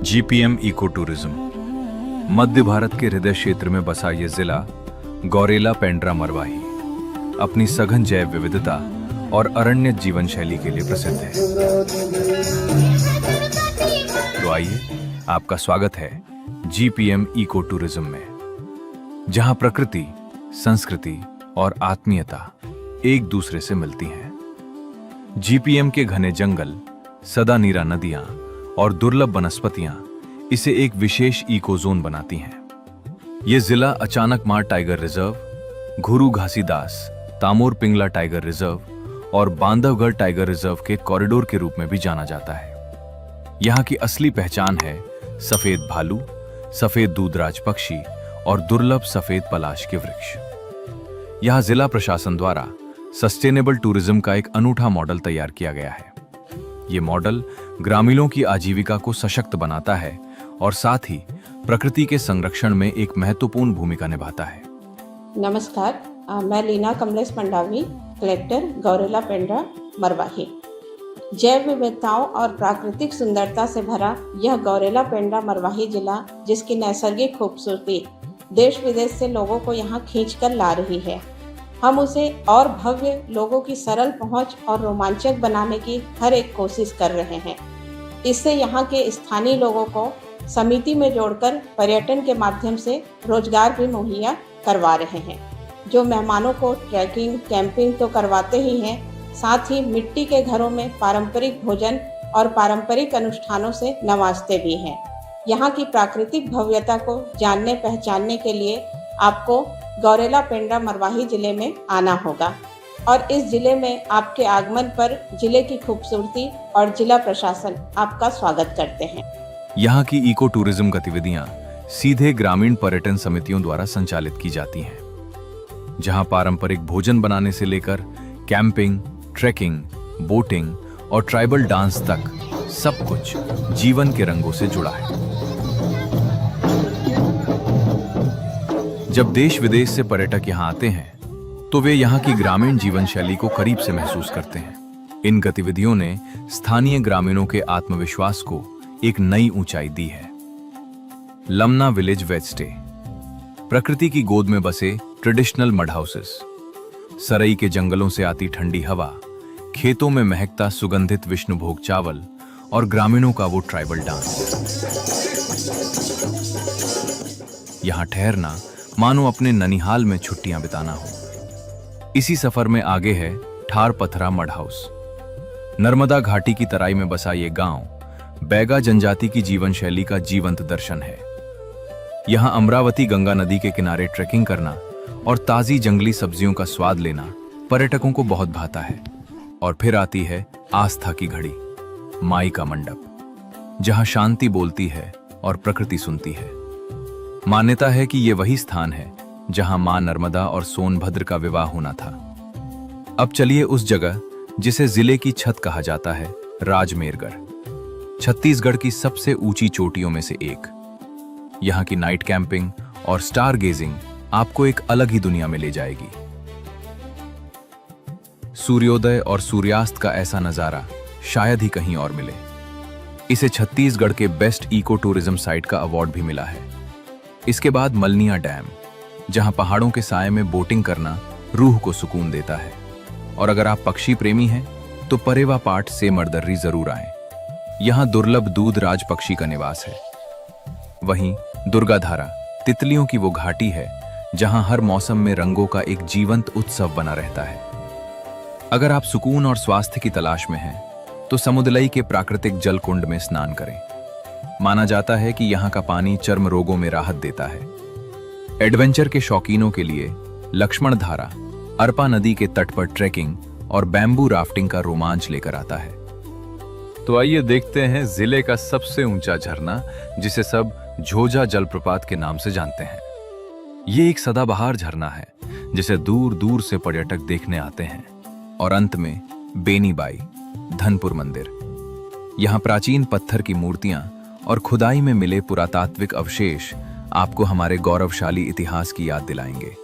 GPM eco tourism मध्य भारत के हृदय क्षेत्र में बसा ये जिला गौरेला पेंड्रा मरवाही अपनी सघन जैव विविधता और अरण्य जीवन शैली के लिए प्रसिद्ध है। तो आइए, आपका स्वागत है जीपीएम इको टूरिज्म में, जहां प्रकृति, संस्कृति और आत्मीयता एक दूसरे से मिलती हैं। जीपीएम के घने जंगल, सदा नीरा नदियां और दुर्लभ वनस्पतियां इसे एक विशेष इको जोन बनाती हैं। यह जिला Achanakmar tiger reserve, Ghuru Ghasidas, Tamor Pingla tiger reserve और बांधवगढ़ टाइगर रिजर्व के कॉरिडोर के रूप में भी जाना जाता है। यहाँ की असली पहचान है सफेद भालू, सफेद दूधराज पक्षी और दुर्लभ सफेद पलाश के वृक्ष। यहाँ जिला प्रशासन द्वारा सस्टेनेबल टूरिज्म का एक अनूठा मॉडल तैयार किया गया है। ये मॉडल ग्रामीणों की आजीविका को सशक्त बनाता है और साथ ही प्रकृति के संरक्षण में एक महत्वपूर्ण भूमिका निभाता है। नमस्कार, मैं लीना कमलेश मंडावी, कलेक्टर गौरेला पेंड्रा मरवाही। जैव विविधताओं और प्राकृतिक सुंदरता से भरा यह गौरेला पेंड्रा मरवाही जिला, जिसकी नैसर्गिक खूबसूरती देश विदेश से लोगों को यहाँ खींच कर ला रही है, हम उसे और भव्य, लोगों की सरल पहुँच और रोमांचक बनाने की हर एक कोशिश कर रहे हैं। इससे यहाँ के स्थानीय लोगों को समिति में जोड़कर पर्यटन के माध्यम से रोजगार भी मुहैया करवा रहे हैं, जो मेहमानों को ट्रैकिंग, कैंपिंग तो करवाते ही हैं, साथ ही मिट्टी के घरों में पारंपरिक भोजन और पारंपरिक अनुष्ठानों से नवाजते भी हैं। यहाँ की प्राकृतिक भव्यता को जानने पहचानने के लिए आपको गौरेला पेंड्रा मरवाही जिले में आना होगा और इस जिले में आपके आगमन पर जिले की खूबसूरती और जिला प्रशासन आपका स्वागत करते हैं। यहाँ की इको टूरिज्म गतिविधियां सीधे ग्रामीण पर्यटन समितियों द्वारा संचालित की जाती हैं, जहां पारंपरिक भोजन बनाने से लेकर कैंपिंग, ट्रैकिंग, बोटिंग और ट्राइबल डांस तक सब कुछ जीवन के रंगों से जुड़ा है। जब देश विदेश से पर्यटक यहाँ आते हैं तो वे यहाँ की ग्रामीण जीवन शैली को करीब से महसूस करते हैं। इन गतिविधियों ने स्थानीय ग्रामीणों के आत्मविश्वास को एक नई ऊंचाई दी है। लमना विलेज वेज स्टे, प्रकृति की गोद में बसे ट्रेडिशनल मड हाउसेस, सरई के जंगलों से आती ठंडी हवा, खेतों में महकता सुगंधित विष्णुभोग चावल और ग्रामीणों का वो ट्राइबल डांस। यहाँ ठहरना मानो अपने ननिहाल में छुट्टियां बिताना हो। इसी सफर में आगे है ठार पथरा मड हाउस। नर्मदा घाटी की तराई में बसा ये गांव बैगा जनजाति की जीवन शैली का जीवंत दर्शन है। यहाँ अमरावती गंगा नदी के किनारे ट्रैकिंग करना और ताजी जंगली सब्जियों का स्वाद लेना पर्यटकों को बहुत भाता है। और फिर आती है आस्था की घड़ी, माई का मंडप, जहाँ शांति बोलती है और प्रकृति सुनती है। मान्यता है कि ये वही स्थान है जहां मां नर्मदा और सोनभद्र का विवाह होना था। अब चलिए उस जगह जिसे जिले की छत कहा जाता है, राजमेरगढ़, छत्तीसगढ़ की सबसे ऊंची चोटियों में से एक। यहां की नाइट कैंपिंग और स्टार गेजिंग आपको एक अलग ही दुनिया में ले जाएगी। सूर्योदय और सूर्यास्त का ऐसा नजारा शायद ही कहीं और मिले। इसे छत्तीसगढ़ के बेस्ट इको टूरिज्म साइट का अवार्ड भी मिला है। इसके बाद मलनिया डैम, जहां पहाड़ों के साए में बोटिंग करना रूह को सुकून देता है। और अगर आप पक्षी प्रेमी हैं तो परेवा पाट से मर्दर्री जरूर आएं। यहां दुर्लभ दूधराज पक्षी का निवास है। वहीं दुर्गाधारा, तितलियों की वो घाटी है जहां हर मौसम में रंगों का एक जीवंत उत्सव बना रहता है। अगर आप सुकून और स्वास्थ्य की तलाश में हैं तो समुद्रलई के प्राकृतिक जल कुंड में स्नान करें। माना जाता है कि यहाँ का पानी चर्म रोगों में राहत देता है। एडवेंचर के शौकीनों के लिए लक्ष्मण धारा, अरपा नदी के तट पर ट्रैकिंग और बैम्बू राफ्टिंग का रोमांच लेकर आता है। तो आइए देखते हैं जिले का सबसे ऊंचा झरना, जिसे सब झोजा जलप्रपात के नाम से जानते हैं। ये एक सदाबहार झरना है जिसे दूर दूर से पर्यटक देखने आते हैं। और अंत में बेनीबाई, धनपुर मंदिर। यहाँ प्राचीन पत्थर की मूर्तियां और खुदाई में मिले पुरातात्विक अवशेष आपको हमारे गौरवशाली इतिहास की याद दिलाएंगे।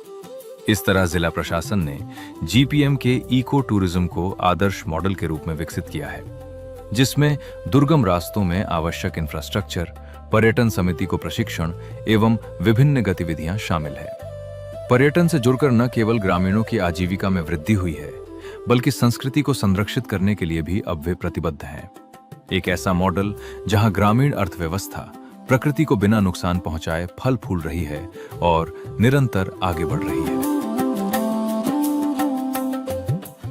इस तरह जिला प्रशासन ने जीपीएम के इको टूरिज्म को आदर्श मॉडल के रूप में विकसित किया है, जिसमें दुर्गम रास्तों में आवश्यक इंफ्रास्ट्रक्चर, पर्यटन समिति को प्रशिक्षण एवं विभिन्न गतिविधियां शामिल है। पर्यटन से जुड़कर न केवल ग्रामीणों की आजीविका में वृद्धि हुई है, बल्कि संस्कृति को संरक्षित करने के लिए भी अब वे प्रतिबद्ध हैं। एक ऐसा मॉडल जहां ग्रामीण अर्थव्यवस्था प्रकृति को बिना नुकसान पहुंचाए फल फूल रही है और निरंतर आगे बढ़ रही है।